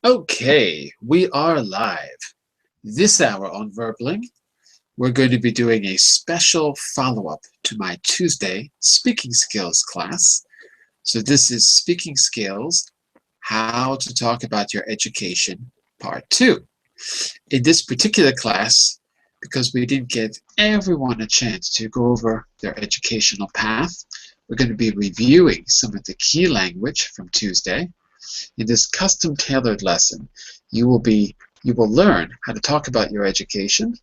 Okay, we are live. This hour on Verbling, we're going to be doing a special follow-up to my Tuesday speaking skills class. So this is speaking skills, how to talk about your education, part 2. In this particular class, because we didn't give everyone a chance to go over their educational path, we're going to be reviewing some of the key language from Tuesday. In this custom-tailored lesson, you will learn how to talk about your education.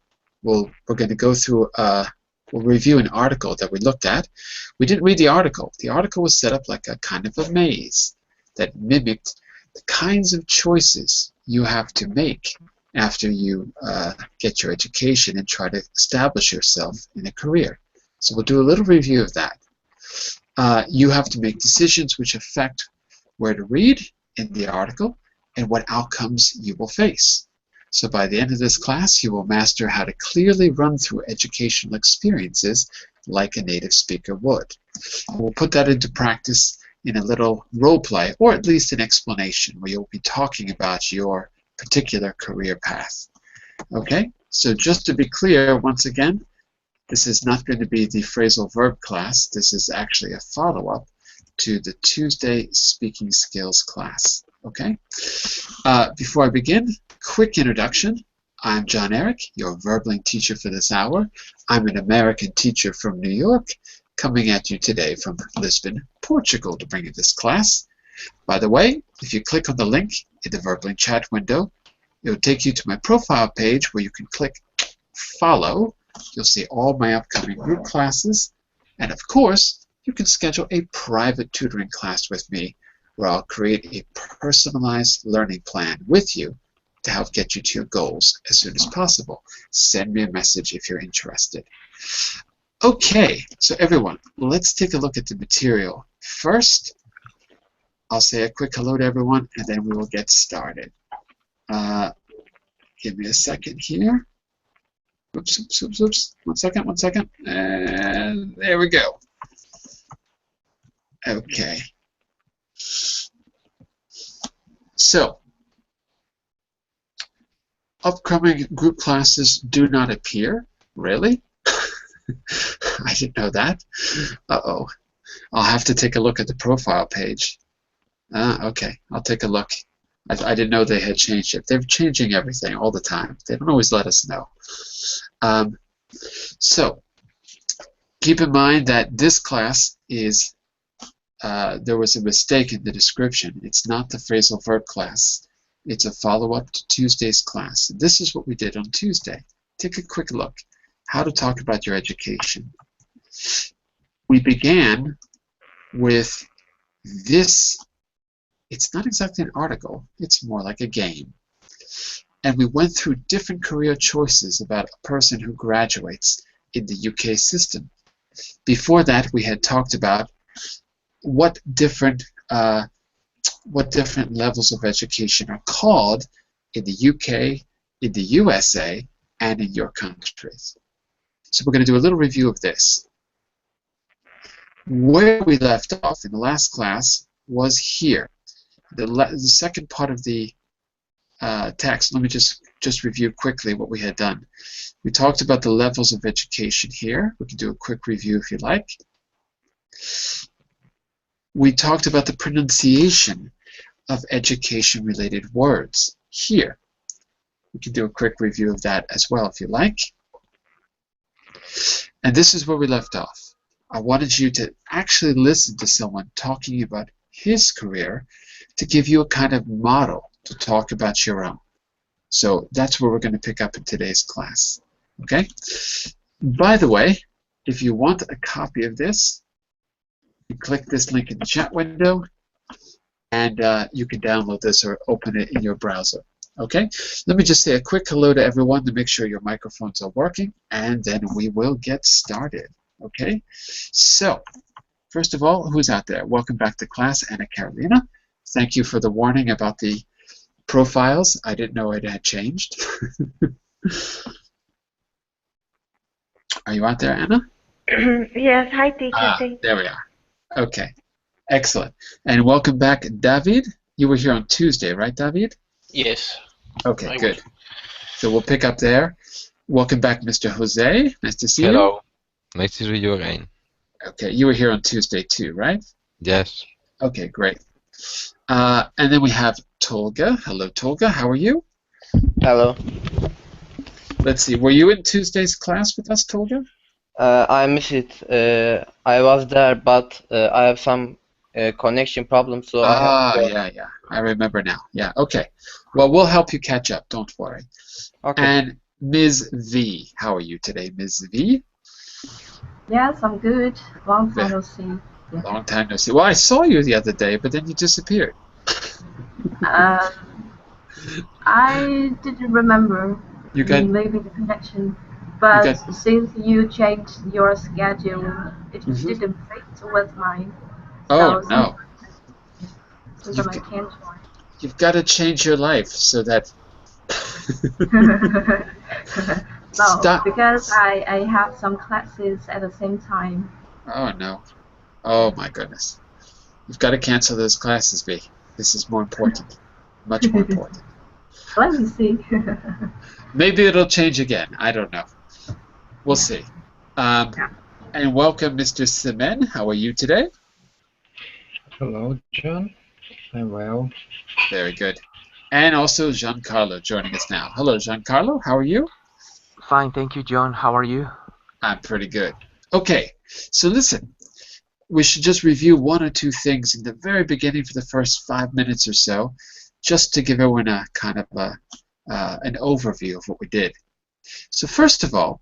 We're going to go through we'll review an article that we looked at. We didn't read the article. The article was set up like a kind of a maze that mimicked the kinds of choices you have to make after you get your education and try to establish yourself in a career. So we'll do a little review of that. You have to make decisions which affect where to read in the article and what outcomes you will face. So by the end of this class, you will master how to clearly run through educational experiences like a native speaker would. We'll put that into practice in a little role play, or at least an explanation where you'll be talking about your particular career path. Okay, so just to be clear, once again, this is not going to be the phrasal verb class. This is actually a follow-up to the Tuesday speaking skills class. Okay? Before I begin, quick introduction. I'm John Eric, your Verbling teacher for this hour. I'm an American teacher from New York, coming at you today from Lisbon, Portugal, to bring you this class. By the way, if you click on the link in the Verbling chat window, it will take you to my profile page where you can click follow. You'll see all my upcoming group classes, and of course, you can schedule a private tutoring class with me where I'll create a personalized learning plan with you to help get you to your goals as soon as possible. Send me a message if you're interested. Okay, so everyone, let's take a look at the material. First, I'll say a quick hello to everyone, and then we will get started. Give me a second here. Oops, oops, oops, oops. One second. And there we go. Okay. So, upcoming group classes do not appear. Really? I didn't know that. Uh-oh. I'll have to take a look at the profile page. Okay, I'll take a look. I didn't know they had changed it. They're changing everything all the time. They don't always let us know. So, keep in mind that this class is there was a mistake in the description. It's not the phrasal verb class. It's a follow-up to Tuesday's class. This is what we did on Tuesday. Take a quick look. How to talk about your education. We began with this. It's not exactly an article. It's more like a game. And we went through different career choices about a person who graduates in the UK system. Before that, we had talked about what different levels of education are called in the UK, in the USA, and in your countries. So we're going to do a little review of this. Where we left off in the last class was here. The second part of the text, let me just review quickly what we had done. We talked about the levels of education here. We can do a quick review if you like. We talked about the pronunciation of education-related words here. We can do a quick review of that as well if you like. And this is where we left off. I wanted you to actually listen to someone talking about his career to give you a kind of model to talk about your own. So that's where we're going to pick up in today's class. Okay? By the way, if you want a copy of this, you click this link in the chat window, and you can download this or open it in your browser. Okay? Let me just say a quick hello to everyone to make sure your microphones are working, and then we will get started. Okay? So, first of all, who's out there? Welcome back to class, Anna Carolina. Thank you for the warning about the profiles. I didn't know it had changed. Are you out there, Anna? Yes, hi teacher. There we are. Okay, excellent. And welcome back, David. You were here on Tuesday, right, David? Yes, Okay, I good. was. So we'll pick up there. Welcome back, Mr. Jose. Nice to see you. Hello. Nice to see you again. Okay, you were here on Tuesday too, right? Yes. Okay, great. And then we have Tolga. Hello, Tolga. How are you? Hello. Let's see. Were you in Tuesday's class with us, Tolga? I miss it. I was there, but I have some connection problems, so I have to go. Yeah. I remember now. Yeah, okay. Well, we'll help you catch up. Don't worry. Okay. And Ms. V. How are you today, Ms. V? Yes, I'm good. Long time Ve- no see. Yeah. Long time no see. Well, I saw you the other day, but then you disappeared. I didn't remember. You got Maybe the connection. you But got since you changed your schedule, it Mhm. didn't fit with mine. Oh So no. sometimes You've I got, can't you've got to change your life so that join. No, stop. because I have some classes at the same time. Oh no. Oh my goodness. You've got to cancel those classes, V. This is more important. Much more important. Let me see. Maybe it'll change again. I don't know. We'll see. Yeah. And welcome, Mr. Semen. How are you today? Hello, John. I'm well. Very good. And also Giancarlo joining us now. Hello, Giancarlo. How are you? Fine, thank you, John. How are you? I'm pretty good. Okay, so listen. We should just review one or two things in the very beginning for the first 5 minutes or so, just to give everyone a kind of an overview of what we did. So first of all,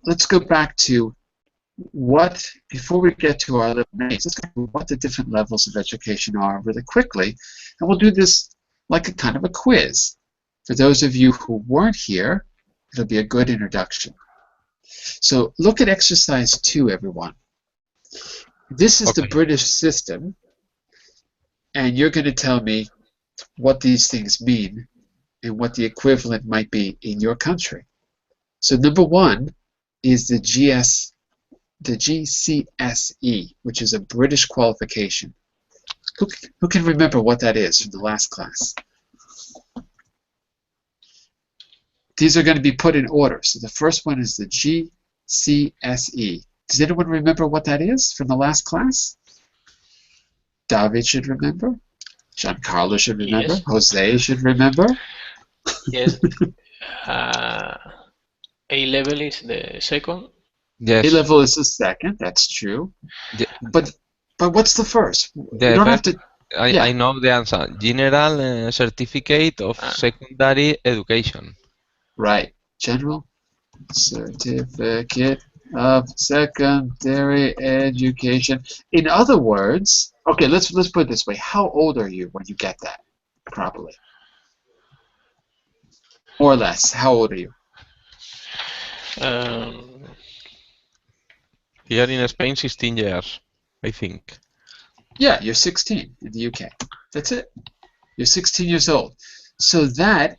let's go back to before we get to our little names, let's go to what the different levels of education are really quickly, and we'll do this like a kind of a quiz. For those of you who weren't here, it'll be a good introduction. So look at exercise 2, everyone. This is the British system, and you're going to tell me what these things mean and what the equivalent might be in your country. So number 1 is the GCSE, which is a British qualification. Who can remember what that is from the last class? These are going to be put in order. So the first one is the GCSE. Does anyone remember what that is from the last class? David should remember. Giancarlo should remember. Yes. Jose should remember. Yes. A level is the second. Yes. A-level is the second. That's true. The, But what's the first? the You don't have first, to. Yeah. I know the answer. General Certificate of Secondary Education. Right. General Certificate of Secondary Education. In other words, okay, let's put it this way. How old are you when you get that properly? More or less. How old are you? Here in Spain, 16 years, I think. Yeah, you're 16 in the UK. That's it. You're 16 years old. So that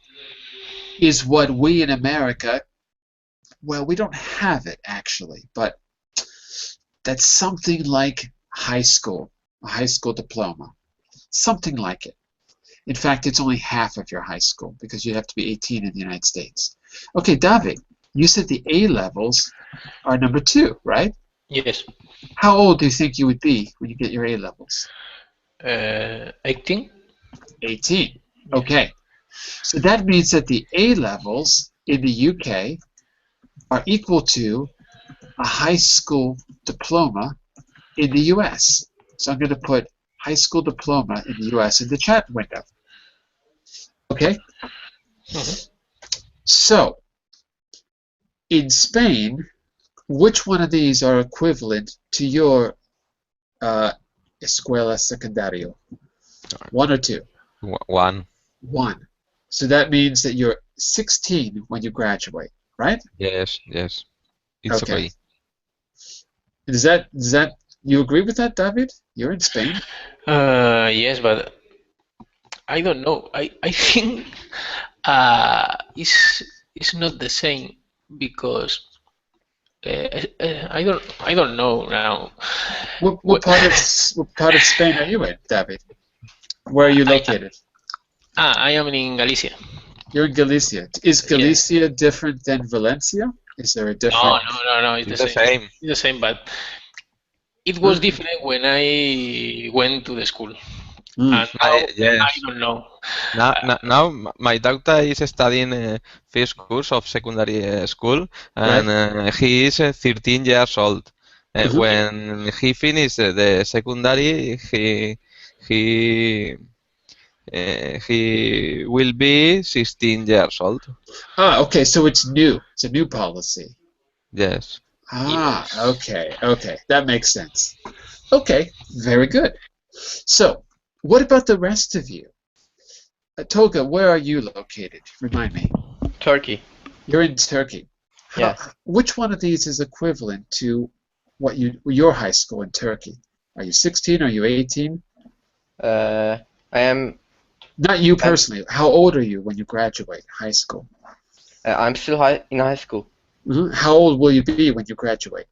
is what we in America, well, we don't have it actually, but that's something like high school, a high school diploma, something like it. In fact, it's only half of your high school because you have to be 18 in the United States. Okay, David, you said the A levels are number 2, right? Yes. How old do you think you would be when you get your A levels? 18. 18. Okay. So that means that the A levels in the UK are equal to a high school diploma in the US. So I'm going to put high school diploma in the US in the chat window. Okay? So, in Spain, which one of these are equivalent to your escuela secundario? 1 or 2? 1. 1. So that means that you're 16 when you graduate, right? Yes. It's okay. Does that you agree with that, David? You're in Spain. Yes, but I don't know. I think it's not the same because I don't know now. What part of Spain are you in, David? Where are you located? I am in Galicia. You're in Galicia. Is Galicia different than Valencia? Is there a different? No. It's the same. It's the same, but it was different when I went to the school. And now, I don't know. Now my daughter is studying first course of secondary school, and he is 13 years old. When he finished the secondary, he will be 16 years old. Okay, so it's new. It's a new policy. Yes. Okay, that makes sense. Okay, very good. So, what about the rest of you? Tolga, where are you located? Remind me. Turkey. You're in Turkey. Yes. Which one of these is equivalent to what your high school in Turkey? Are you 16? Are you 18? I am. Not you personally. How old are you when you graduate high school? I'm still in high school. How old will you be when you graduate?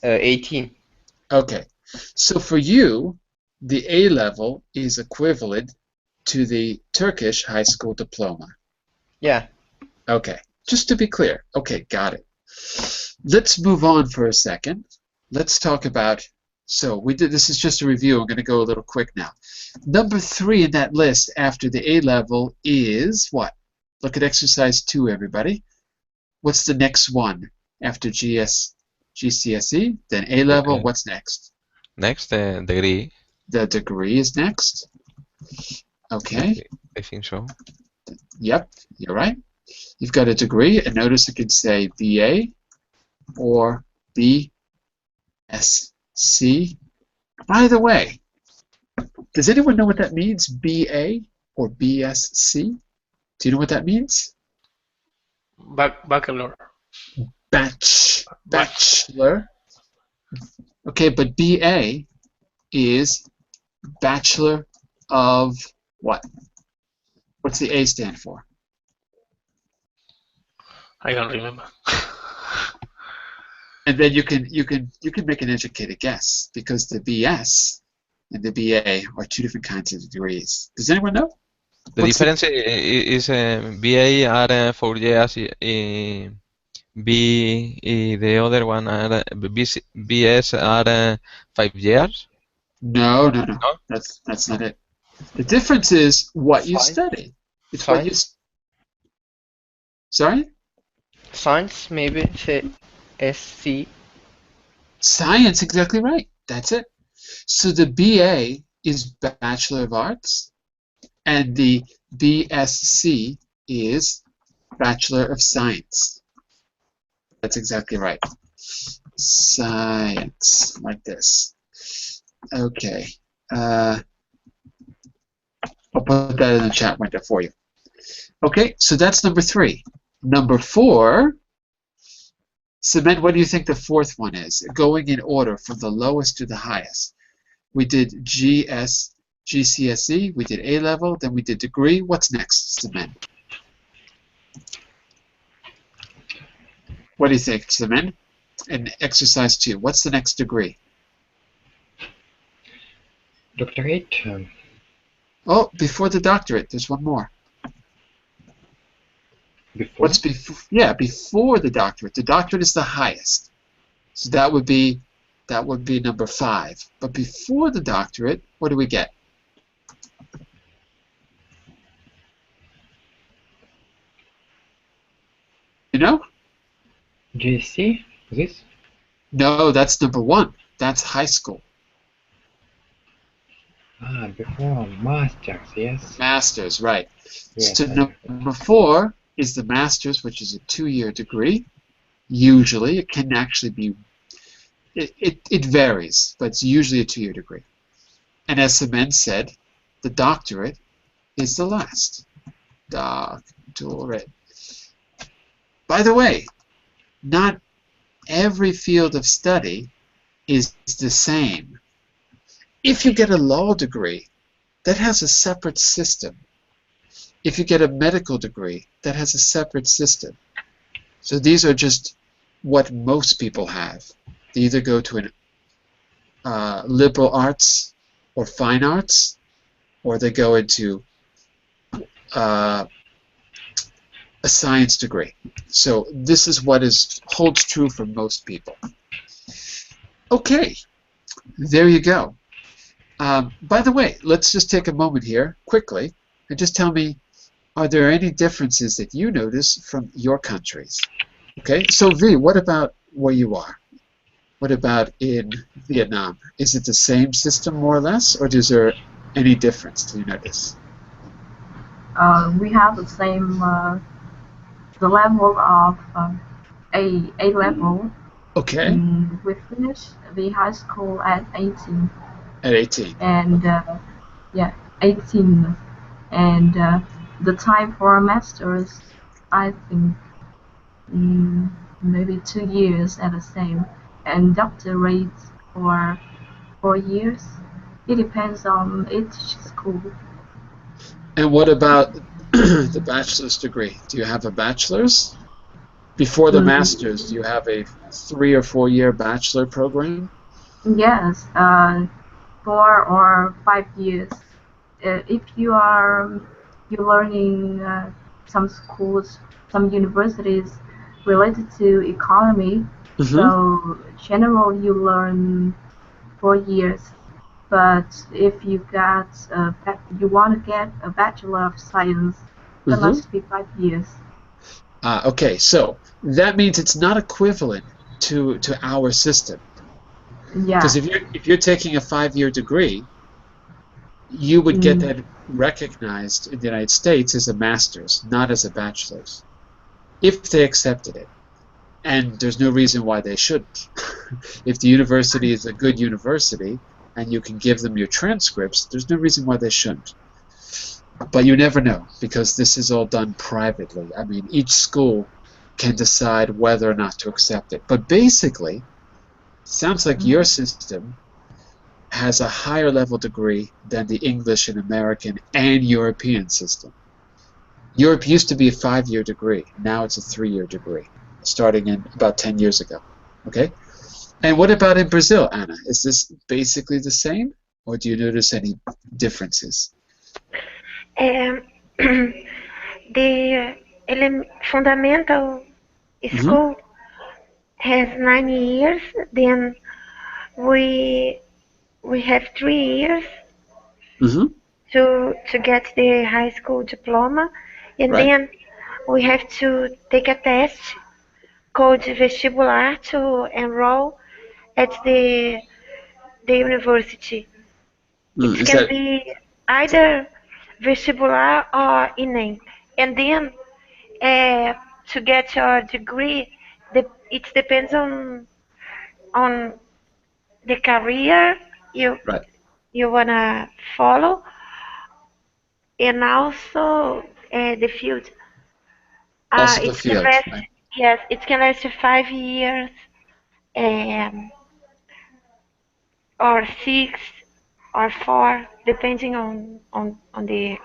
18. Okay. So for you, the A level is equivalent to the Turkish high school diploma. Yeah. Okay. Just to be clear. Okay, got it. Let's move on for a second. Let's talk about, this is just a review. I'm going to go a little quick now. Number 3 in that list after the A level is what? Look at exercise 2, everybody. What's the next one after GCSE? Then A level, Okay. what's next? Next, degree. The degree is next. Okay. I think so. Yep, you're right. You've got a degree, and notice it could say BA or BSc. By the way, does anyone know what that means, BA or BSc? Do you know what that means? Bachelor. Bachelor. Okay, but BA is Bachelor of what? What's the A stand for? I don't remember. And then you can make an educated guess because the BS and the BA are 2 different kinds of degrees. Does anyone know? The difference is BA are 4 years, the other one are BS are 5 years. No. That's not it. The difference is what you study. It's what you. Sorry? Science, maybe. Say SC. Science, exactly right. That's it. So the BA is Bachelor of Arts, and the BSc is Bachelor of Science. That's exactly right. Science, like this. Okay. I'll put that in the chat window for you. Okay, so that's number 3. Number 4, Cement, what do you think the 4th one is? Going in order from the lowest to the highest. We did GCSE, we did A level, then we did degree. What's next, Cement? What do you think, Cement? In exercise 2, what's the next degree? Doctorate. Oh, before the doctorate, there's one more. Before? What's before? Yeah, before the doctorate. The doctorate is the highest, so that would be number 5. But before the doctorate, what do we get? You know? GC? This? No, that's number 1. That's high school. Before Masters, yes. Masters, right. Yes, So number 4 is the Masters, which is a 2-year degree. Usually, it can actually be, it varies, but it's usually a 2-year degree. And as Cement said, the doctorate is the last. Doctorate. By the way, not every field of study is the same. If you get a law degree, that has a separate system. If you get a medical degree, that has a separate system. So these are just what most people have. They either go to an liberal arts or fine arts, or they go into a science degree. So this is what holds true for most people. Okay, there you go. By the way, let's just take a moment here quickly and just tell me, are there any differences that you notice from your countries? Okay, so V, what about where you are? What about in Vietnam? Is it the same system more or less, or is there any difference do you notice? We have the same the level of A level. Okay. We finished the high school at 18. At 18. And yeah, 18. And the time for a master's, I think maybe 2 years at the same, and doctorate for 4 years. It depends on each school. And what about the bachelor's degree? Do you have a bachelor's? Before the master's, do you have a 3 or 4 year bachelor program? Yes, 4 or 5 years. If you're learning some schools, some universities related to economy, so general you learn 4 years. But if you want to get a Bachelor of Science, that must be 5 years. Okay, so that means it's not equivalent to our system. Yeah. Because if you're taking a 5-year degree, you would get that recognized in the United States as a master's, not as a bachelor's, if they accepted it. And there's no reason why they shouldn't. If the university is a good university and you can give them your transcripts, there's no reason why they shouldn't. But you never know, because this is all done privately. I mean, each school can decide whether or not to accept it. But basically, sounds like your system has a higher level degree than the English and American and European system. Europe used to be a 5-year degree. Now it's a 3-year degree, starting in about 10 years ago. Okay? And what about in Brazil, Anna? Is this basically the same, or do you notice any differences? The fundamental school has 9 years. Then we have 3 years to get the high school diploma, and then we have to take a test called vestibular to enroll at the university. It can be either vestibular or ENEM, and then to get your degree, it depends on the career you wanna follow, and also the field. Also the field. Yes, it can last 5 years, or 6, or 4, depending on the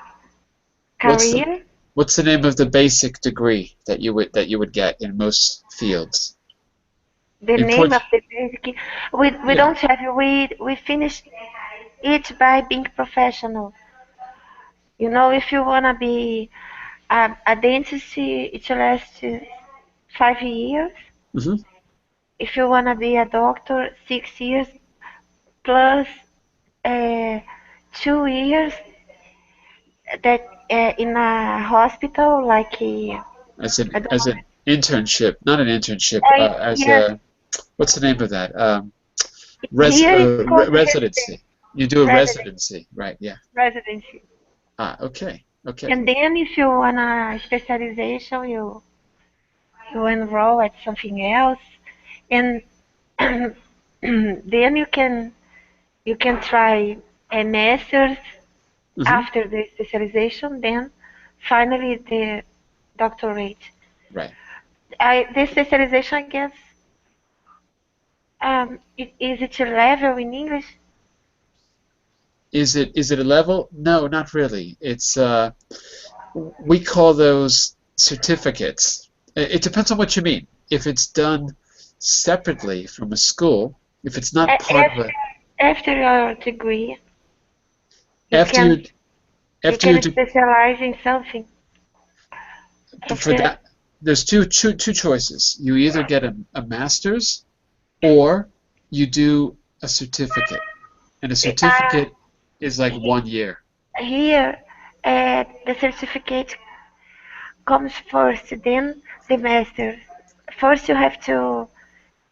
career. What's the name of the basic degree that you would get in most fields? The name of the basic, we don't have. We finish it by being professional. You know, if you wanna be a dentist, it lasts 5 years. If you wanna be a doctor, 6 years plus 2 years that in a hospital, like as an internship, not an internship, what's the name of that? Residency. You do a residency, right? Yeah. Residency. Okay. And then if you want a specialization, you enroll at something else, and then you can try a master's after the specialization, then finally the doctorate. Right. The specialization, I guess, is it a level in English? Is it a level? No, not really. It's we call those certificates. It depends on what you mean. If it's done separately from a school, if it's not part of a after your degree. You can specialize in something. For that, there's two choices. You either get a master's or you do a certificate. And a certificate is like 1 year. Here, the certificate comes first, then the master. First, you have to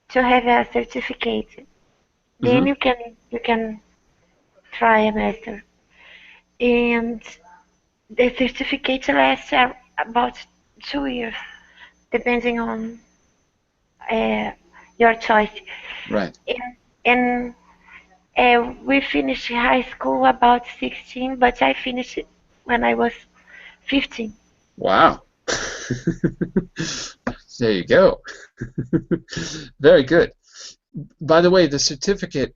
have a certificate. Then you can try a master. And the certificate lasts about 2 years, depending on your choice. Right. And we finished high school about 16, but I finished it when I was 15. Wow. There you go. Very good. By the way, the certificate,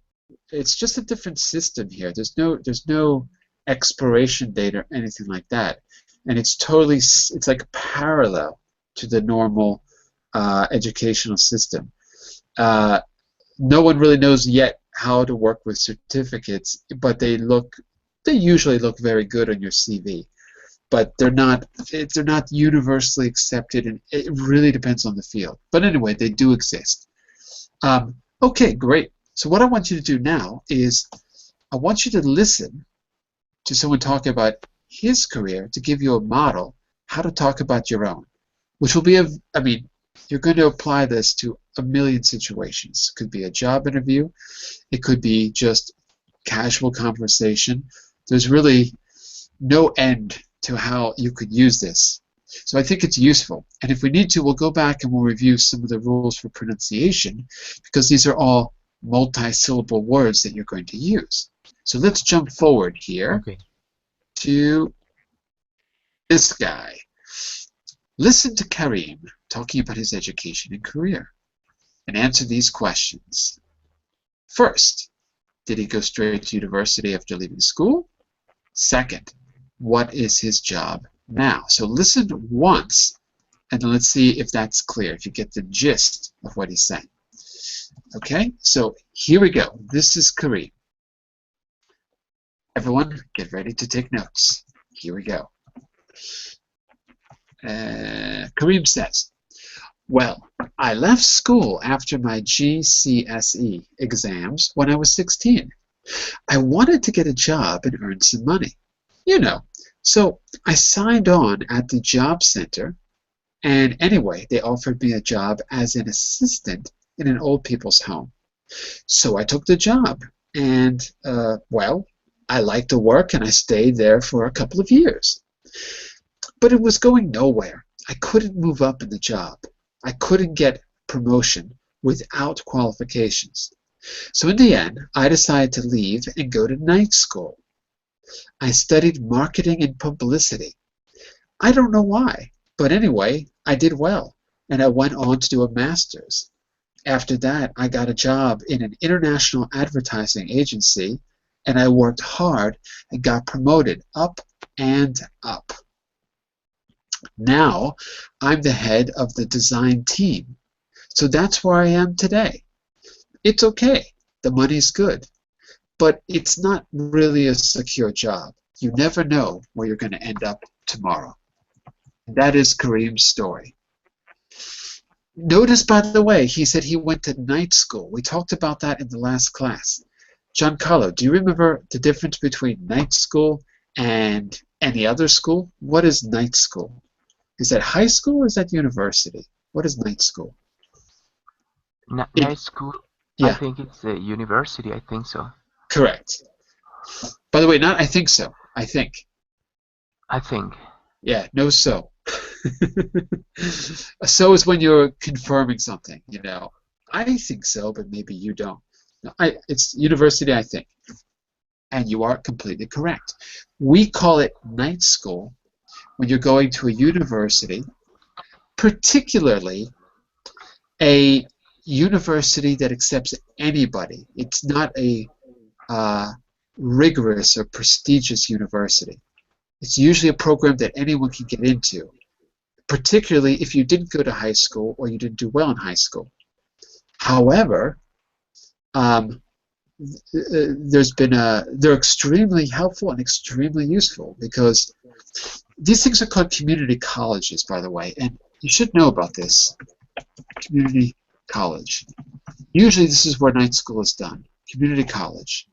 it's just a different system here. There's no expiration date or anything like that. And it's like parallel to the normal educational system. No one really knows yet how to work with certificates, but they usually look very good on your CV. But they're not universally accepted, and it really depends on the field. But anyway, they do exist. Okay, great. So what I want you to do now is I want you to listen to someone talk about his career to give you a model how to talk about your own, which will be you're going to apply this to a million situations. It could be a job interview. It could be just casual conversation. There's really no end to how you could use this. So I think it's useful. And if we need to, we'll go back and we'll review some of the rules for pronunciation, because these are all multi-syllable words that you're going to use. So let's jump forward here to this guy. Listen to Karim talking about his education and career, and answer these questions. First, did he go straight to university after leaving school? Second, what is his job now? So listen once, and then let's see if that's clear, if you get the gist of what he's saying. Okay, so here we go. This is Karim. Everyone, get ready to take notes. Here we go. Karim says, well, I left school after my GCSE exams when I was 16. I wanted to get a job and earn some money. You know, so I signed on at the job center, and anyway, they offered me a job as an assistant in an old people's home. So I took the job, and, well, I liked the work, and I stayed there for a couple of years. But it was going nowhere. I couldn't move up in the job. I couldn't get promotion without qualifications. So in the end, I decided to leave and go to night school. I studied marketing and publicity. I don't know why, but anyway, I did well, and I went on to do a master's. After that, I got a job in an international advertising agency, and I worked hard and got promoted up and up. Now, I'm the head of the design team, so that's where I am today. It's okay, the money's good, but it's not really a secure job. You never know where you're going to end up tomorrow. That is Karim's story. Notice, by the way, he said he went to night school. We talked about that in the last class. Giancarlo, do you remember the difference between night school and any other school? What is night school? Is that high school or is that university? What is night school? Night school? Yeah. I think it's a university, I think so. Correct. By the way, not I think so. I think. I think. Yeah, no so. So is when you're confirming something, you know. I think so, but maybe you don't. No, it's university, I think. And you are completely correct. We call it night school when you're going to a university, particularly a university that accepts anybody. It's not a rigorous or prestigious university. It's usually a program that anyone can get into, particularly if you didn't go to high school or you didn't do well in high school. However, they're extremely helpful and extremely useful because these things are called community colleges, by the way, and you should know about this. Community college. Usually this is where night school is done. Community college.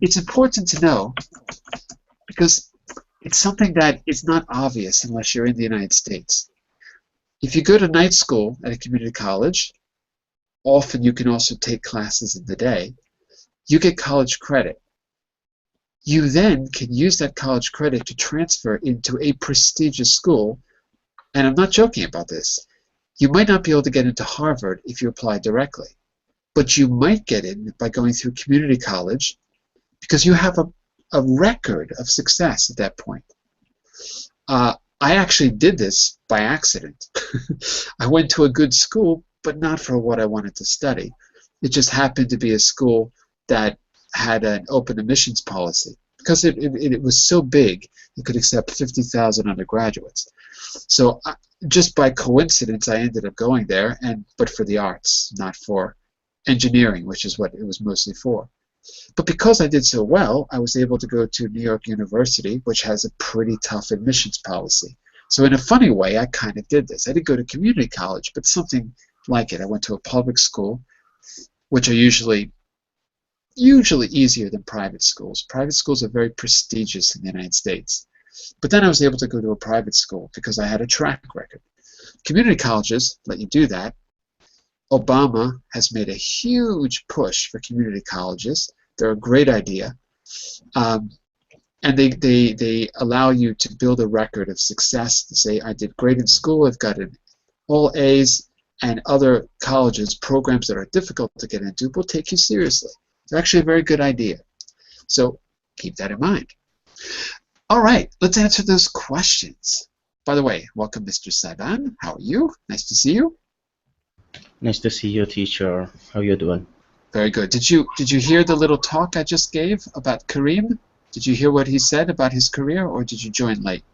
It's important to know because it's something that is not obvious unless you're in the United States. If you go to night school at a community college, often you can also take classes in the day. You get college credit. You then can use that college credit to transfer into a prestigious school, and I'm not joking about this. You might not be able to get into Harvard if you apply directly, but you might get in by going through community college because you have a record of success at that point. I actually did this by accident. I went to a good school, but not for what I wanted to study. It just happened to be a school that had an open admissions policy because it was so big it could accept 50,000 undergraduates. So just by coincidence, I ended up going there, but for the arts, not for engineering, which is what it was mostly for. But because I did so well, I was able to go to New York University, which has a pretty tough admissions policy. So in a funny way, I kind of did this. I didn't go to community college, but something like it. I went to a public school, which are usually easier than private schools. Private schools are very prestigious in the United States. But then I was able to go to a private school because I had a track record. Community colleges let you do that. Obama has made a huge push for community colleges. They're a great idea. And they allow you to build a record of success, to say, I did great in school, I've got all A's, and other colleges, programs that are difficult to get into, will take you seriously. It's actually a very good idea. So keep that in mind. All right, let's answer those questions. By the way, welcome, Mr. Saiban. How are you? Nice to see you. Nice to see you, teacher. How you doing? Very good. Did you hear the little talk I just gave about Kareem? Did you hear what he said about his career, or did you join late?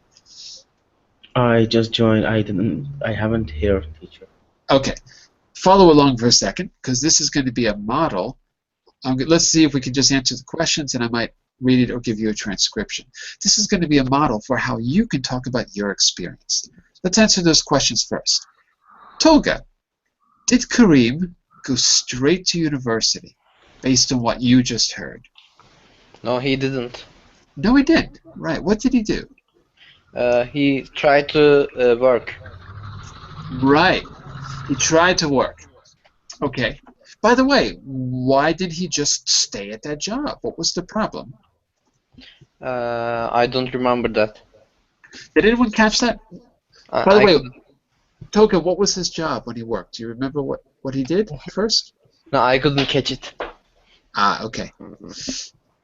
I just joined. I haven't heard, teacher. Okay. Follow along for a second, because this is going to be a model. Let's see if we can just answer the questions, and I might read it or give you a transcription. This is going to be a model for how you can talk about your experience. Let's answer those questions first. Tolga, did Kareem go straight to university based on what you just heard? No, he didn't. No, he didn't. Right. What did he do? He tried to work. Right. He tried to work. Okay. By the way, why did he just stay at that job? What was the problem? I don't remember that. Did anyone catch that? By the way, Toga, what was his job when he worked? Do you remember what he did first? No, I couldn't catch it. Ah, okay.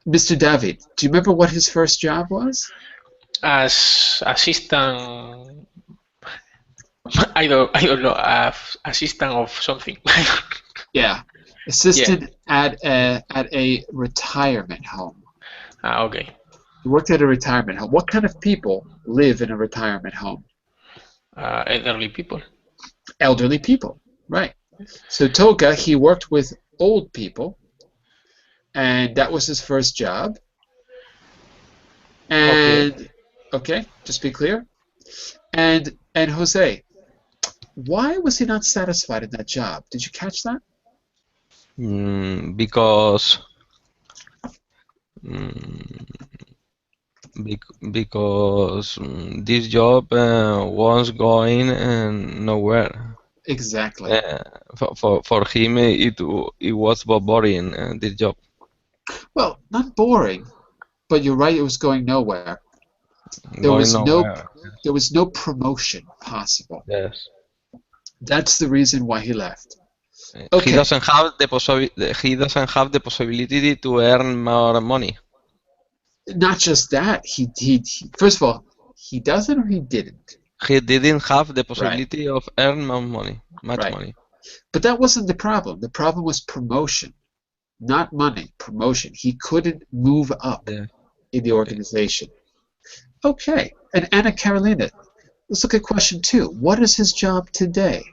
Mr. David, do you remember what his first job was? As assistant, I don't know, assistant of something. Yeah, assistant at a retirement home. Ah, okay. He worked at a retirement home. What kind of people live in a retirement home? Elderly people. Elderly people, right. So Toga, he worked with old people, and that was his first job. And okay, just be clear. And Jose, why was he not satisfied in that job? Did you catch that? Because this job was going nowhere. Exactly. For him, it was boring, this job. Well, not boring, but you're right. It was going nowhere. There was no promotion possible. Yes. That's the reason why he left. Okay. He doesn't have the possibility to earn more money. Not just that. He first of all, he doesn't or he didn't. He didn't have the possibility of earn more money, much money. But that wasn't the problem. The problem was promotion, not money. Promotion. He couldn't move up in the organization. Okay. And Anna Carolina, let's look at question 2. What is his job today?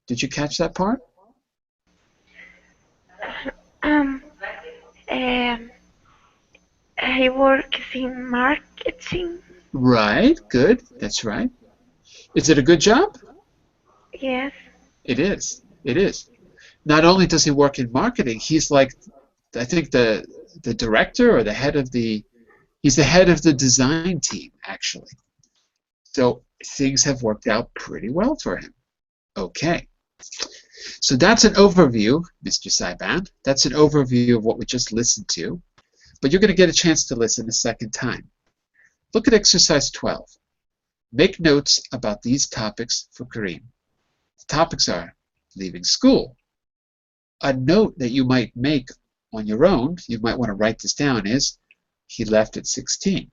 Did you catch that part? Um, he works in marketing. Right, good. That's right. Is it a good job? Yes. It is. It is. Not only does he work in marketing, he's like, I think the director or the head of he's the head of the design team, actually. So things have worked out pretty well for him. Okay. So that's an overview, Mr. Saiban. That's an overview of what we just listened to. But you're going to get a chance to listen a second time. Look at exercise 12. Make notes about these topics for Kareem. The topics are leaving school. A note that you might make on your own, you might want to write this down, is he left at 16.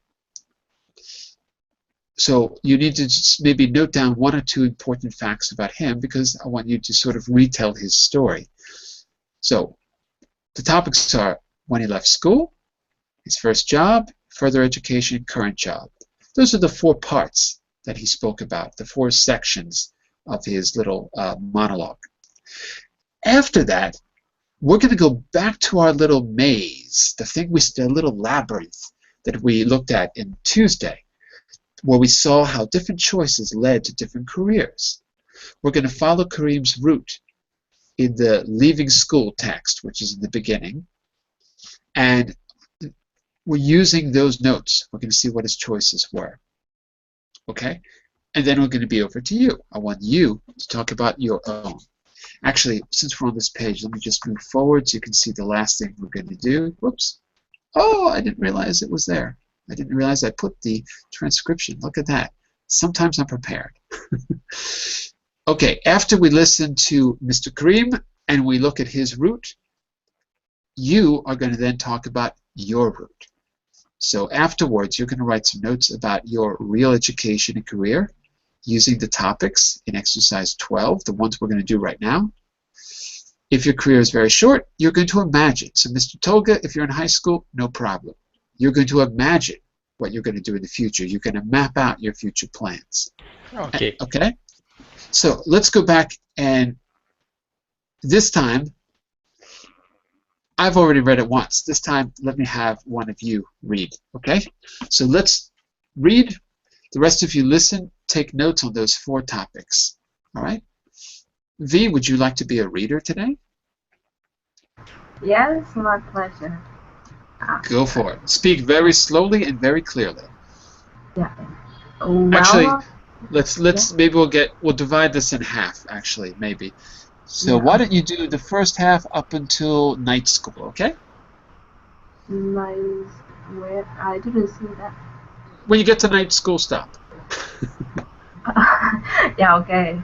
So you need to just maybe note down 1 or 2 important facts about him because I want you to sort of retell his story. So the topics are when he left school, his first job, further education, current job. Those are the 4 parts that he spoke about, the 4 sections of his little monologue. After that, we're going to go back to our little maze, the little labyrinth that we looked at in Tuesday, where we saw how different choices led to different careers. We're going to follow Kareem's route in the leaving school text, which is in the beginning, and we're using those notes. We're going to see what his choices were. Okay? And then we're going to be over to you. I want you to talk about your own. Actually, since we're on this page, let me just move forward so you can see the last thing we're going to do. Whoops. Oh, I didn't realize it was there. I didn't realize I put the transcription. Look at that. Sometimes I'm prepared. Okay, after we listen to Mr. Kareem and we look at his route, you are going to then talk about your route. So afterwards, you're going to write some notes about your real education and career using the topics in exercise 12, the ones we're going to do right now. If your career is very short, you're going to imagine. So Mr. Toga, if you're in high school, no problem. You're going to imagine what you're going to do in the future. You're going to map out your future plans. Okay. Okay? So let's go back, and this time, I've already read it once. This time, let me have one of you read. Okay? So let's read. The rest of you listen, take notes on those 4 topics. All right? V, would you like to be a reader today? Yes, my pleasure. Go for it. Speak very slowly and very clearly. Yeah. Well, actually, let's maybe we'll divide this in half. Actually, maybe. So why don't you do the first half up until night school? Okay. Night. Where I didn't see that. When you get to night school, stop. Yeah. Okay.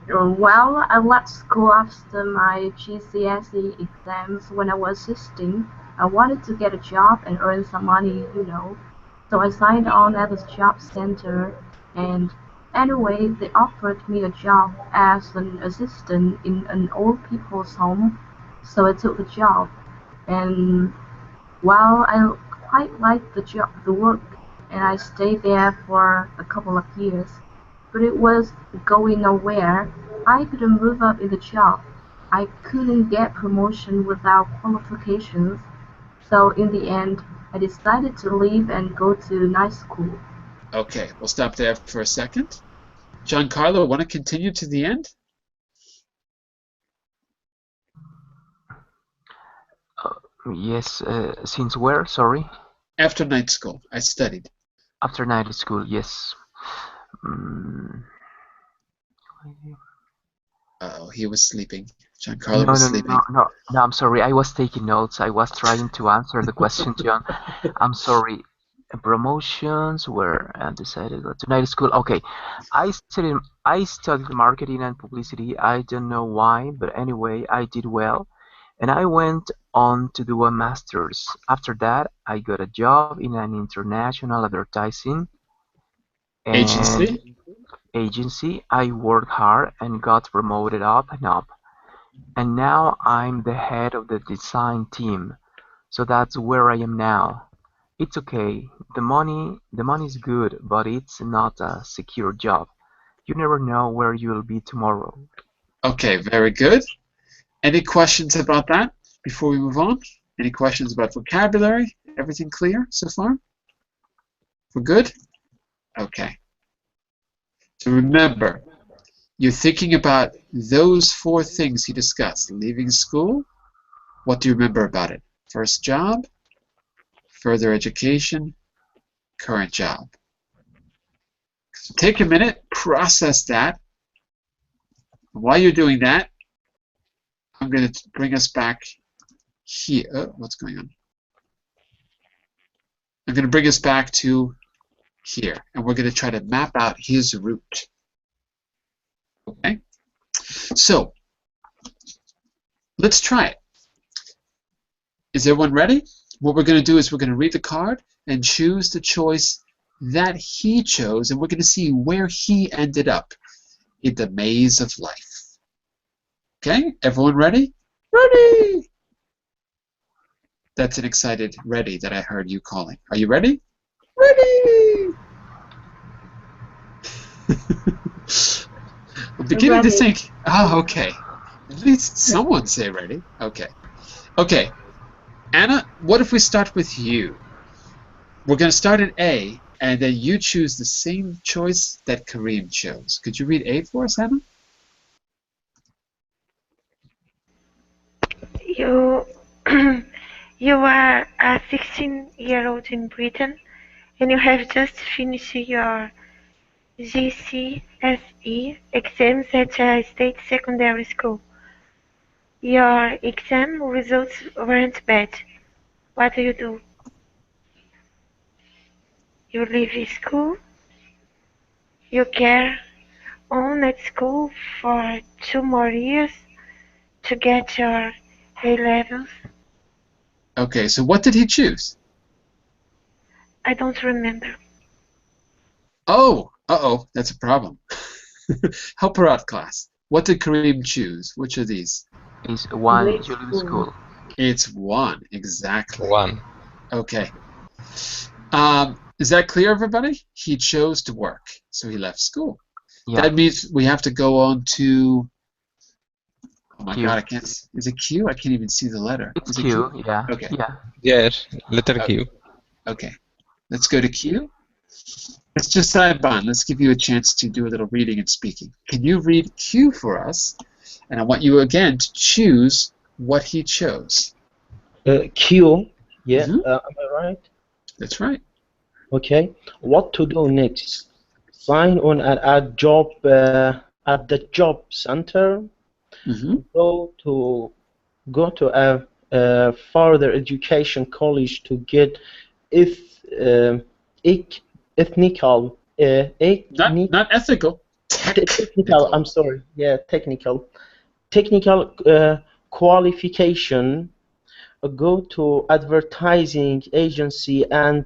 Well, I left school after my GCSE exams when I was 16. I wanted to get a job and earn some money, you know. So I signed on at the job center, and anyway, they offered me a job as an assistant in an old people's home. So I took the job, and while I quite liked the work, and I stayed there for a couple of years, but it was going nowhere. I couldn't move up in the job. I couldn't get promotion without qualifications. So in the end, I decided to leave and go to night school. Okay, we'll stop there for a second. Giancarlo, want to continue to the end? Yes, since where? Sorry? After night school. I studied. After night school, yes. Uh-oh, he was sleeping. Giancarlo was sleeping. No, I'm sorry. I was taking notes. I was trying to answer the question, John. I'm sorry. Promotions were decided to go to night school. Okay, I studied marketing and publicity. I don't know why, but anyway, I did well, and I went on to do a master's. After that, I got a job in an international advertising agency. I worked hard and got promoted up and up. And now I'm the head of the design team. So that's where I am now. It's okay. The money is good, but it's not a secure job. You never know where you'll be tomorrow. Okay, very good. Any questions about that before we move on? Any questions about vocabulary? Everything clear so far? We're good? Okay. So remember, you're thinking about those 4 things he discussed. Leaving school. What do you remember about it? First job, further education, current job. So take a minute, process that. While you're doing that, I'm going to bring us back here. Oh, what's going on? I'm going to bring us back to here, and we're going to try to map out his route. Okay? So, let's try it. Is everyone ready? What we're going to do is we're going to read the card and choose the choice that he chose, and we're going to see where he ended up in the maze of life. Okay? Everyone ready? Ready! That's an excited ready that I heard you calling. Are you ready? Ready! I'm beginning to think, oh, okay. At least someone say ready. Okay. Okay. Anna, what if we start with you? We're going to start at A, and then you choose the same choice that Kareem chose. Could you read A for us, Anna? You, you are a 16-year-old in Britain, and you have just finished your GCSE exams at a state secondary school. Your exam results weren't bad. What do? You leave school? You carry on at school for 2 more years to get your A-levels? Okay, so what did he choose? I don't remember. Oh, uh-oh, that's a problem. Help her out, class. What did Kareem choose? Which of these? It's 1. You leave school. It's 1, exactly. 1. Okay. Is that clear, everybody? He chose to work, so he left school. Yeah. That means we have to go on to... Oh my God, I can't... Is it Q? I can't even see the letter. It's Q, yeah. Okay. Yeah. Yes, letter Q. Okay. Let's go to Q. Let's just Saiban. Let's give you a chance to do a little reading and speaking. Can you read Q for us? And I want you again to choose what he chose. Q. Yeah. Am I right? That's right. Okay. What to do next? Sign on at job at the job center. Go to a further education college to get ethnical. Not ethical. Technical. I'm sorry. Yeah, technical qualification. Go to advertising agency and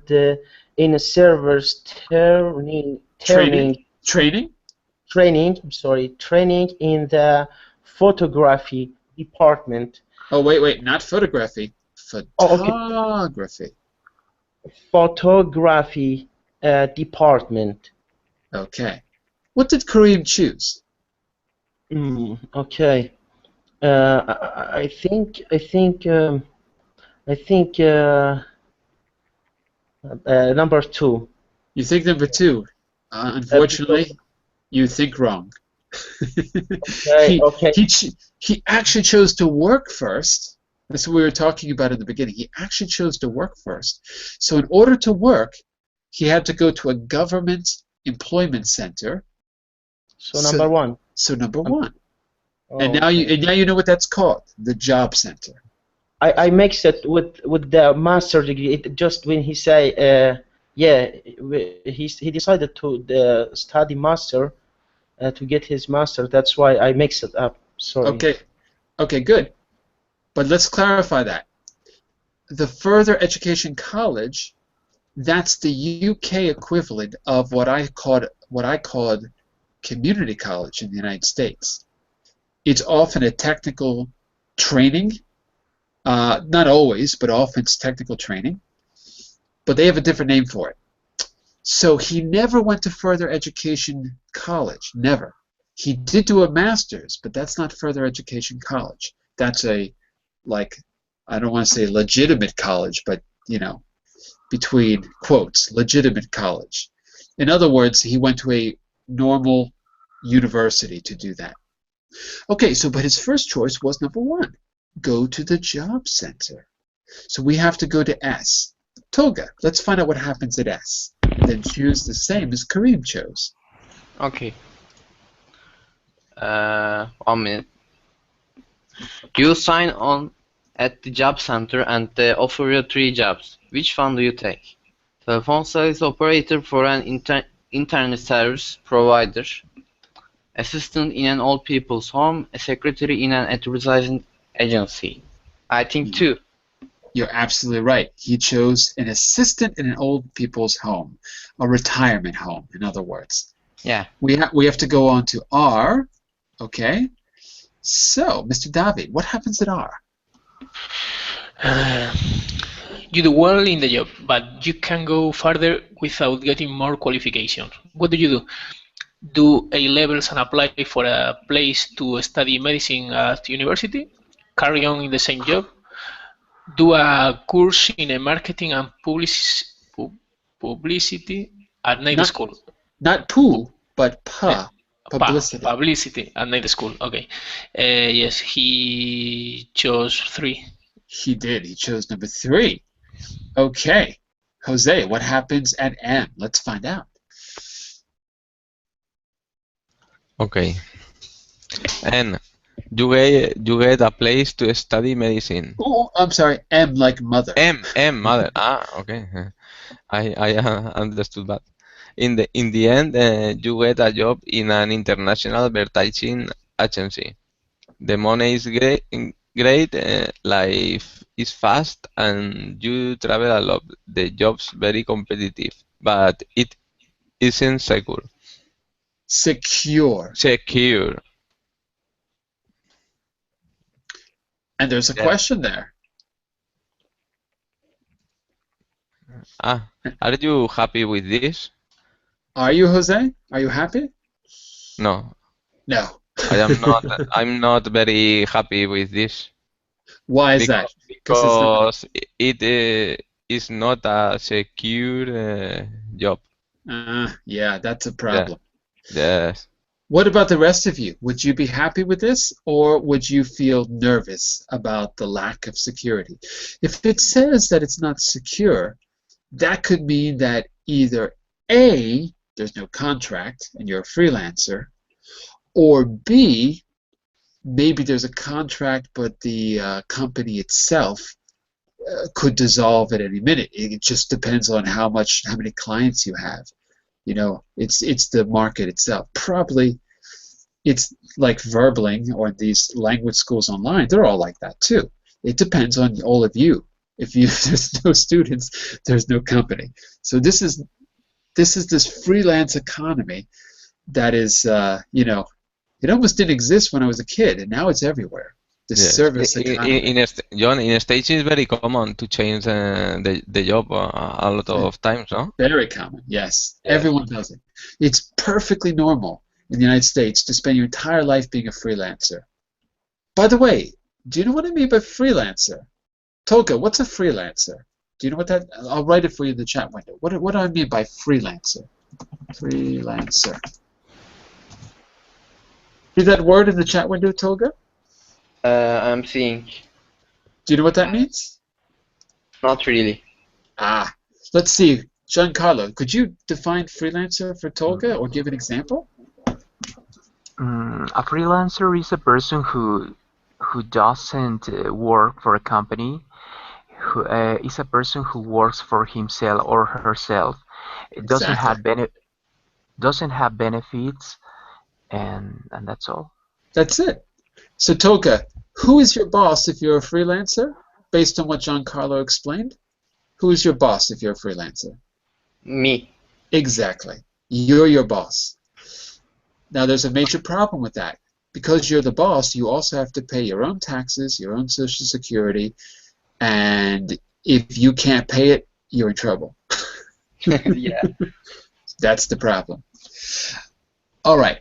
in a server's training. I'm sorry, training in the photography department. Oh, wait, not photography. Photography. Photography department. Okay. What did Kareem choose? Okay. I think number 2. You think number 2? Unfortunately, you think wrong. He actually chose to work first. That's what we were talking about in the beginning. He actually chose to work first. So in order to work, he had to go to a government employment center. So number 1. So number 1. And now you know what that's called, the job center. I mix it with the master degree. Just when he say he decided to study master to get his master. That's why I mix it up. Sorry. Okay, good. But let's clarify that. The further education college, that's the UK equivalent of what I called community college in the United States. It's often a technical training. Not always, but often it's technical training. But they have a different name for it. So he never went to further education college. Never. He did do a master's, but that's not further education college. That's I don't want to say legitimate college, but, you know, between quotes, legitimate college. In other words, he went to a normal university to do that. Okay, so but his first choice was number 1. Go to the job center. So we have to go to S. Tolga, let's find out what happens at S. Then choose the same as Kareem chose. Okay. 1 minute. You sign on at the job center and they offer you 3 jobs. Which one do you take? Telephone sales operator for an internet service provider, assistant in an old people's home, a secretary in an advertising agency. I think 2. You're absolutely right. He chose an assistant in an old people's home, a retirement home, in other words. Yeah. We have to go on to R. Okay. So, Mr. David, what happens at R? You do well in the job, but you can go further without getting more qualifications. What do? Do A-levels and apply for a place to study medicine at university? Carry on in the same job? Do a course in a marketing and publicity at night school? Not poo, but pa. Publicity. Publicity at night school. Okay. Yes, he chose 3. He did. He chose number 3. Okay. Jose, what happens at M? Let's find out. Okay. And you get a place to study medicine. Oh, I'm sorry. M like mother. M mother. Okay. I understood that. In the end, you get a job in an international advertising agency. The money is great, life is fast, and you travel a lot. The job's very competitive, but it isn't secure. Secure. And there's a question there. Are you happy with this? Are you, Jose? Are you happy? No. No. I'm not very happy with this. Why is that? Because it is not a secure job. Yeah, that's a problem. Yes. What about the rest of you? Would you be happy with this, or would you feel nervous about the lack of security? If it says that it's not secure, that could mean that either A, there's no contract and you're a freelancer, or B, maybe there's a contract but the company itself could dissolve at any minute. It just depends on how many clients you have. You know, it's the market itself. Probably it's like Verbling or these language schools online. They're all like that too. It depends on all of you. If there's no students, there's no company. So this is this freelance economy that is, you know, it almost didn't exist when I was a kid, and now it's everywhere. The service economy. John, in States it's very common to change the job a lot of times, no? Very common, yes. Everyone does it. It's perfectly normal in the United States to spend your entire life being a freelancer. By the way, do you know what I mean by freelancer? Tolga, what's a freelancer? Do you know what that? I'll write it for you in the chat window. What do I mean by freelancer? Freelancer. See that word in the chat window, Tolga? I'm seeing. Do you know what that means? Not really. Let's see. Giancarlo, could you define freelancer for Tolga or give an example? A freelancer is a person who doesn't work for a company. Who is a person who works for himself or herself. It doesn't have benefits, and that's all. That's it. So Tolga, who is your boss if you're a freelancer? Based on what Giancarlo explained, who is your boss if you're a freelancer? Me. Exactly. You're your boss. Now there's a major problem with that. Because you're the boss, you also have to pay your own taxes, your own Social Security, and if you can't pay it, you're in trouble. Yeah. That's the problem. All right.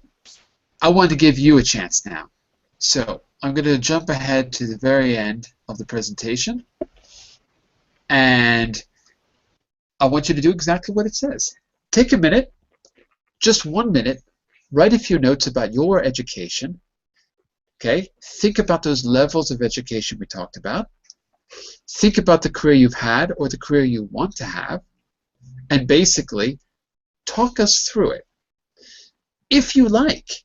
I want to give you a chance now. So I'm going to jump ahead to the very end of the presentation, and I want you to do exactly what it says. Take a minute, just 1 minute, write a few notes about your education. Okay, think about those levels of education we talked about. Think about the career you've had or the career you want to have, and basically talk us through it. If you like,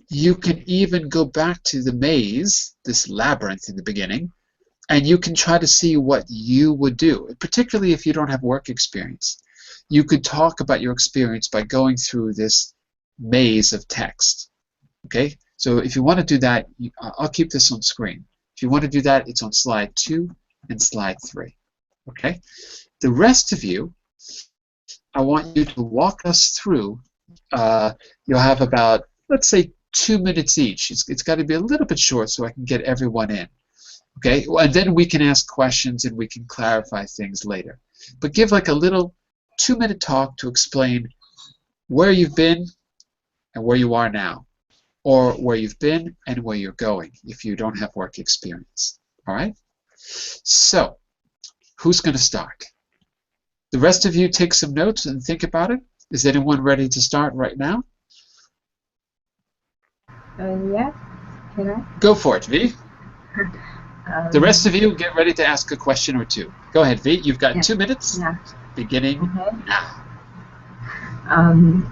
you can even go back to the maze, this labyrinth in the beginning, and you can try to see what you would do, particularly if you don't have work experience. You could talk about your experience by going through this maze of text. Okay, so if you want to do that, I'll keep this on screen. If you want to do that, it's on slide 2 and slide 3. Okay, the rest of you, I want you to walk us through. You'll have about, let's say, 2 minutes each. It's got to be a little bit short so I can get everyone in. Okay, and then we can ask questions and we can clarify things later. But give like a little 2-minute talk to explain where you've been and where you are now, or where you've been and where you're going if you don't have work experience. All right? So, who's going to start? The rest of you take some notes and think about it. Is anyone ready to start right now? Yes, can I? Go for it, V. The rest of you get ready to ask a question or two. Go ahead, V. You've got 2 minutes. Yeah. Beginning now.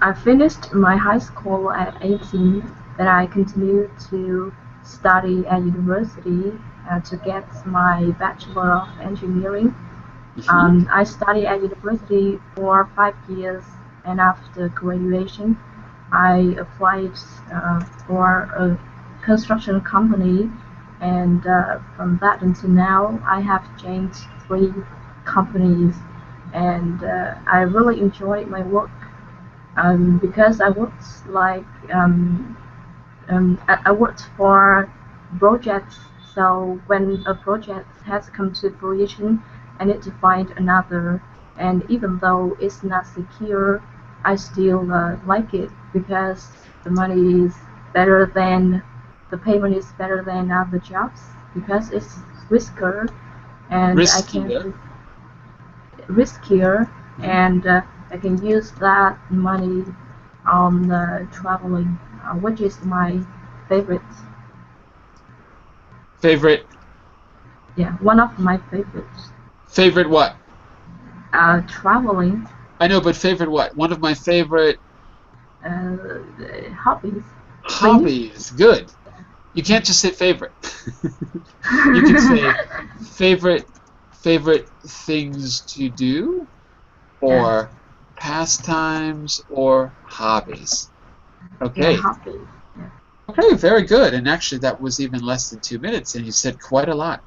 I finished my high school at 18, then I continued to study at university to get my Bachelor of Engineering. I studied at university for 5 years, and after graduation, I applied for a construction company, and from that until now, I have changed 3 companies, and I really enjoyed my work because I worked I worked for projects. So when a project has come to fruition, I need to find another. And even though it's not secure, I still like it because the money is better than the payment is better than other jobs because it's riskier and riskier, and I can use that money on traveling, which is my favorite. Favorite? Yeah, one of my favorites. Favorite what? Traveling. I know, but favorite what? One of my favorite... hobbies. Hobbies, good. You can't just say favorite. You can say favorite things to do, or pastimes, or hobbies. Okay. Yeah, hobbies. Yeah. Okay, very good. And actually, that was even less than 2 minutes, and you said quite a lot.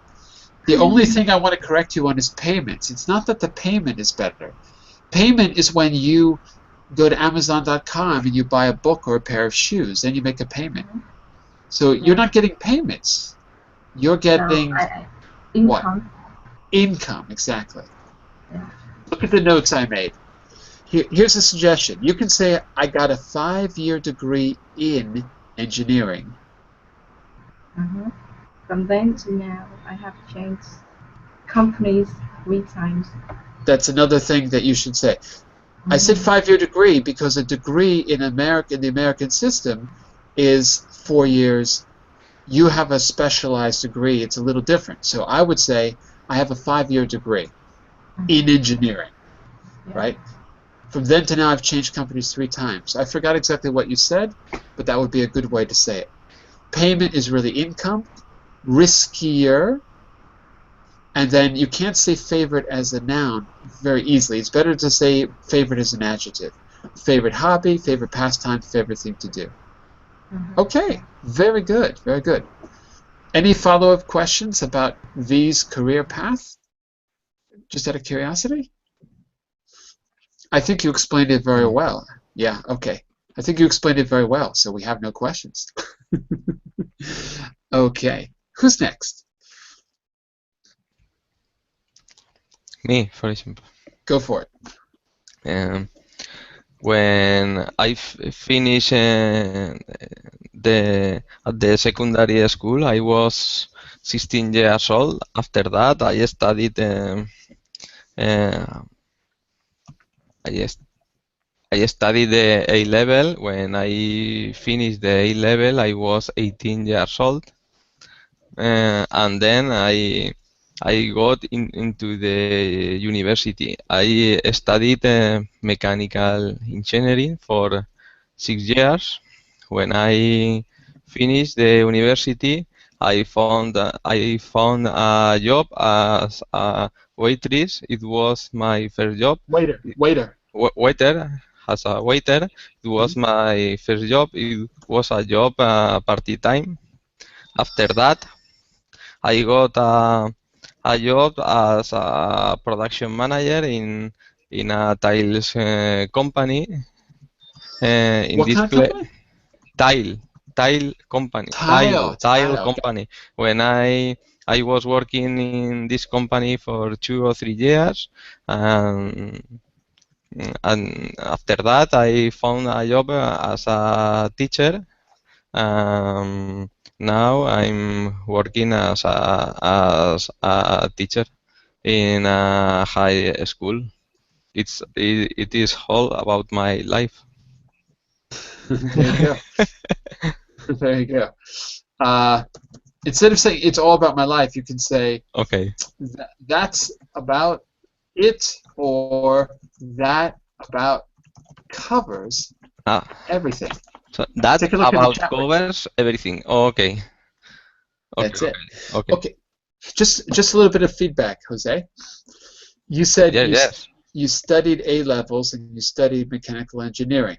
The only thing I want to correct you on is payments. It's not that the payment is better. Payment is when you go to Amazon.com and you buy a book or a pair of shoes, then you make a payment. So you're not getting payments. You're getting income. What? Income, exactly. Yeah. Look at the notes I made. Here's a suggestion. You can say, I got a 5-year degree in engineering. From then to now, I have changed companies 3 times. That's another thing that you should say. I said 5-year degree because a degree in the American system is 4 years. You have a specialized degree. It's a little different. So I would say I have a 5-year degree in engineering, right? From then to now, I've changed companies 3 times. I forgot exactly what you said, but that would be a good way to say it. Payment is really income, riskier, and then you can't say favorite as a noun very easily. It's better to say favorite as an adjective. Favorite hobby, favorite pastime, favorite thing to do. Okay, very good, very good. Any follow-up questions about V's career path? Just out of curiosity? I think you explained it very well. Yeah, okay. I think you explained it very well, so we have no questions. Okay, who's next? Me, for example. Go for it. When I finish the secondary school. I was 16 years old. After that, I studied. Uh, I, I studied the A level. When I finished the A level, I was 18 years old, and then I got into the university. I studied mechanical engineering for 6 years. When I finished the university, I found a job as a waitress. It was my first job. Waiter. Waiter, as a waiter. It was my first job. It was a job part time. After that, I got a job as a production manager in a tiles company. In What this kind of company? tile company, tile company. When I was working in this company for 2 or 3 years, and after that I found a job as a teacher. Now I'm working as a teacher in a high school. It is all about my life. There you go. There you go. Instead of saying it's all about my life, you can say Okay. that's about it, or that about covers everything. So that Take a look at about the chat room. covers everything. Okay. That's it. Okay. Okay. Just a little bit of feedback, Jose. You said Yes. you studied A levels and you studied mechanical engineering.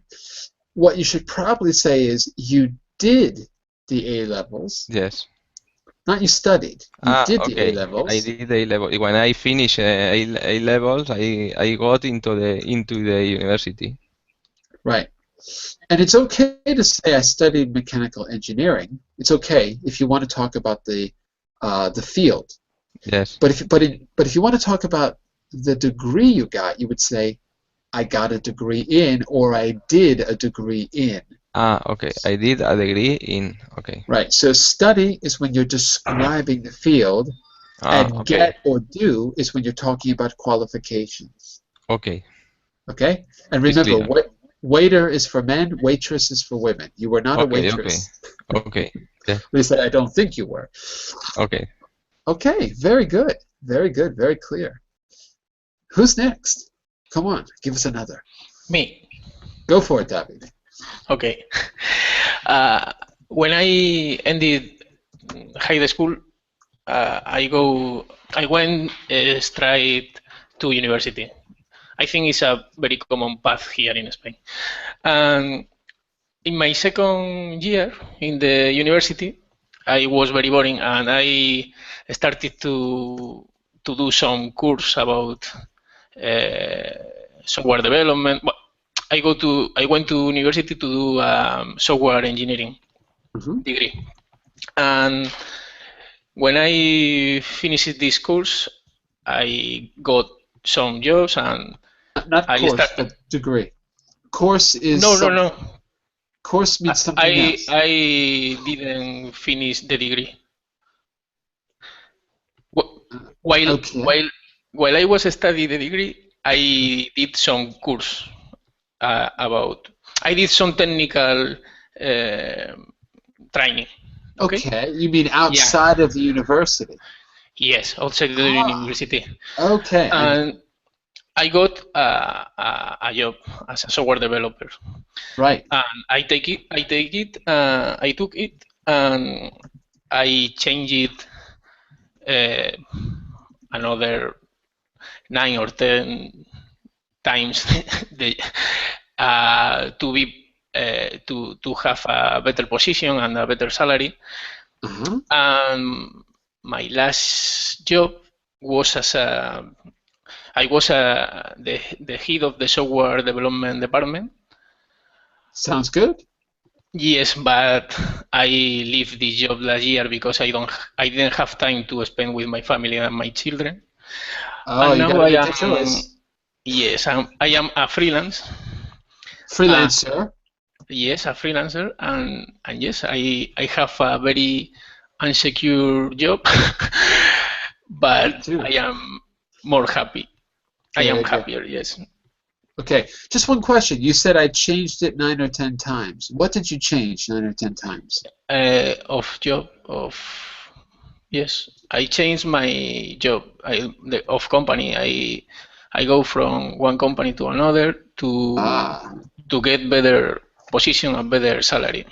What you should probably say is you did the A levels. Yes. Not you studied. You did the Okay. A levels. I did A level. When I finished A levels, I got into the university. Right. And it's okay to say I studied mechanical engineering. It's okay if you want to talk about the field. Yes. But if you want to talk about the degree you got, you would say I got a degree in, or I did a degree in. Okay. I did a degree in. Okay. Right. So study is when you're describing the field, and Okay. get or do is when you're talking about qualifications. Okay. Okay? And It's remember, clear. waiter is for men, waitress is for women. You were not a waitress. Okay. Yeah. At least I don't think you were. Okay. Okay, very good. Very good, very clear. Who's next? Come on, give us another. Me. Go for it, David. Okay. When I ended high school, I went straight to university. I think it's a very common path here in Spain. And in my second year in the university, I was very boring, and I started to do some course about software development. Well, I went to university to do software engineering degree, and when I finished this course, I got some jobs, and Not I course, but degree. Course is no. Course means something else. I didn't finish the degree. While I was studying the degree, I did some course about. I did some technical training. Okay, you mean outside of the university? Yes, outside the university. Okay. And I got a job as a software developer. Right. And I took it, and I changed it another 9 or 10 times to be to have a better position and a better salary. And my last job was as I was the head of the software development department. Sounds good. Yes, but I left this job last year because I didn't have time to spend with my family and my children. Oh, and you now gotta I make am a choice. yes, I am a freelance. Freelancer. yes, a freelancer, and yes, I have a very unsecure job, Me but too. I am more happy. I am Very good. happier, yes. Okay, just one question. You said I changed it 9 or 10 times. What did you change 9 or 10 times? Of job, of yes, I changed my job. Of company. I go from one company to another Ah, to get better position and better salary.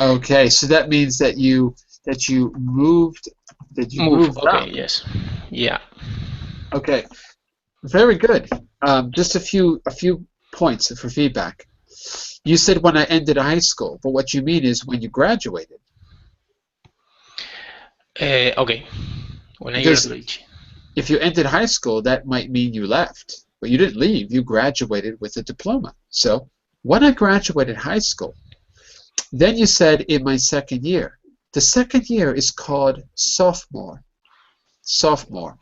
okay. So that means that you moved Move. up. Okay. Yes. Yeah. Okay, very good. Just a few points for feedback. You said when I ended high school, but what you mean is when you graduated. Okay. When I Because graduate. if you ended high school, that might mean you left. But you didn't leave, you graduated with a diploma. So when I graduated high school, then you said in my second year. The second year is called sophomore. Sophomore.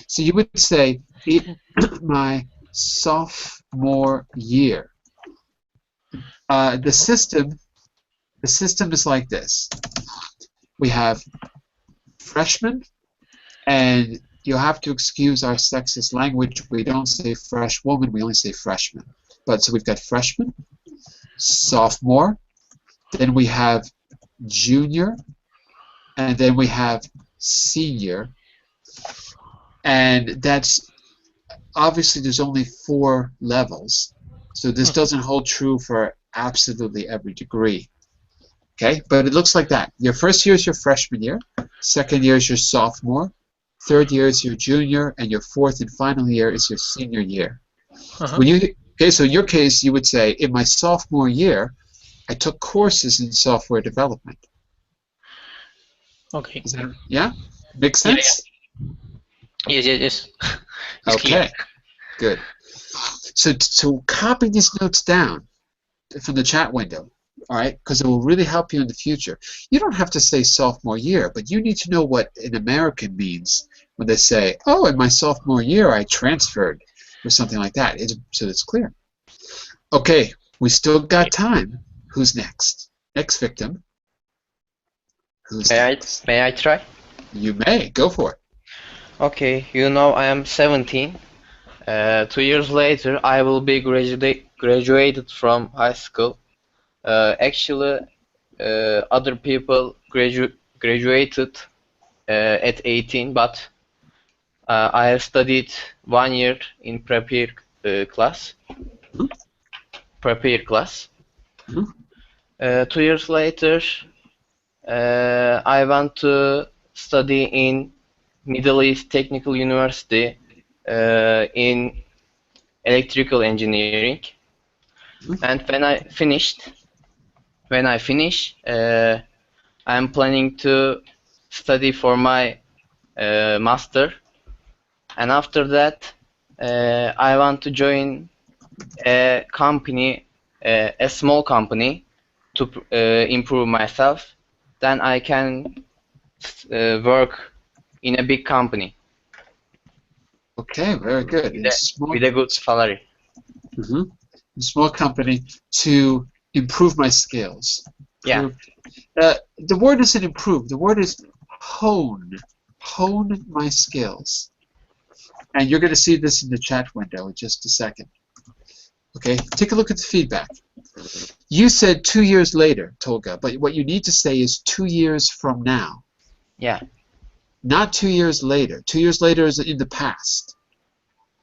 So you would say in my sophomore year. The system is like this. We have freshmen, and you'll have to excuse our sexist language. We don't say fresh woman, we only say freshman. But so we've got freshman, sophomore, then we have junior, and then we have senior. And that's obviously there's only 4 levels. So this doesn't hold true for absolutely every degree. Okay, but it looks like that. Your first year is your freshman year, second year is your sophomore, third year is your junior, and your fourth and final year is your senior year. When you okay, so in your case, you would say, in my sophomore year, I took courses in software development. Okay. Is that, yeah? Makes sense? Yeah. Yes. It's Okay, clear. good. So copy these notes down from the chat window, all right? Because it will really help you in the future. You don't have to say sophomore year, but you need to know what an American means when they say, oh, in my sophomore year I transferred, or something like that, so it's clear. Okay, we still got time. Who's next? Next victim. Who's next? May I try? You may. Go for it. Okay, I am 17. 2 years later, I will be graduated from high school. Actually, other people graduated at 18, but I have studied 1 year in class. Prepare class. 2 years later, I went to study in Middle East Technical University in electrical engineering. And when I finish, I'm planning to study for my master. And after that, I want to join a company, a small company, to improve myself. Then I can work in a big company. Okay, very good. With a good salary. Small company to improve my skills. Yeah. The word isn't improve. The word is hone. Hone my skills. And you're going to see this in the chat window in just a second. Okay, take a look at the feedback. You said 2 years later, Tolga, but what you need to say is 2 years from now. Yeah. Not 2 years later. 2 years later is in the past.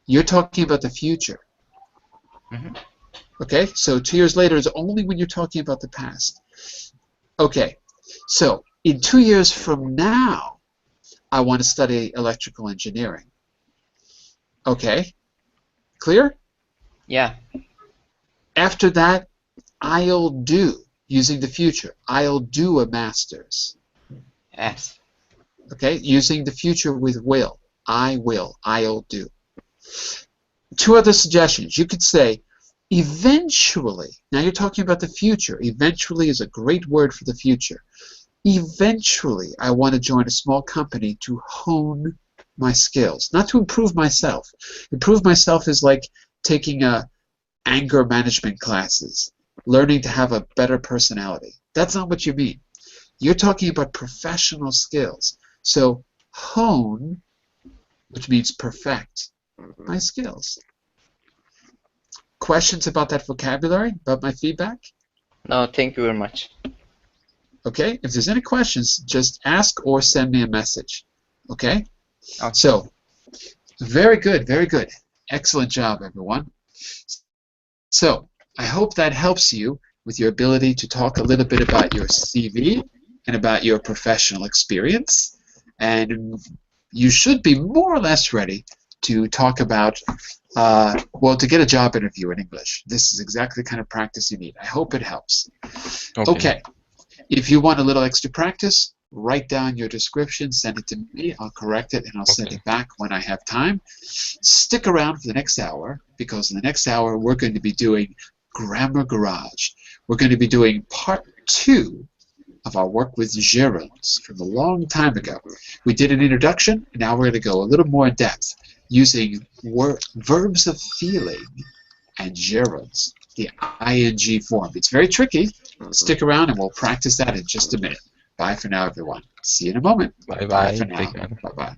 You're talking about the future. Okay, so 2 years later is only when you're talking about the past. Okay, so in 2 years from now, I want to study electrical engineering. Okay, clear? Yeah. After that, I'll do, using the future, I'll do a master's. Yes. Okay, using the future with will. I will, I'll do. 2 other suggestions. You could say, eventually, now you're talking about the future. Eventually is a great word for the future. Eventually, I want to join a small company to hone my skills, not to improve myself. Improve myself is like taking anger management classes. learning to have a better personality. That's not what you mean. You're talking about professional skills. So hone, which means perfect, my skills. Questions about that vocabulary, about my feedback? No, thank you very much. Okay, if there's any questions, just ask or send me a message. Okay? Okay. So, very good, very good. Excellent job, everyone. So, I hope that helps you with your ability to talk a little bit about your CV and about your professional experience. And you should be more or less ready to talk about, well, to get a job interview in English. This is exactly the kind of practice you need. I hope it helps. Okay. If you want a little extra practice, write down your description, send it to me, I'll correct it, and I'll send it back when I have time. Stick around for the next hour, because in the next hour we're going to be doing Grammar Garage. We're going to be doing part 2 of our work with gerunds from a long time ago. We did an introduction, and now we're going to go a little more in depth using verbs of feeling and gerunds, the ing form. It's very tricky. Stick around and we'll practice that in just a minute. Bye for now, everyone. See you in a moment. Bye-bye. Bye for now. Take care. Bye-bye.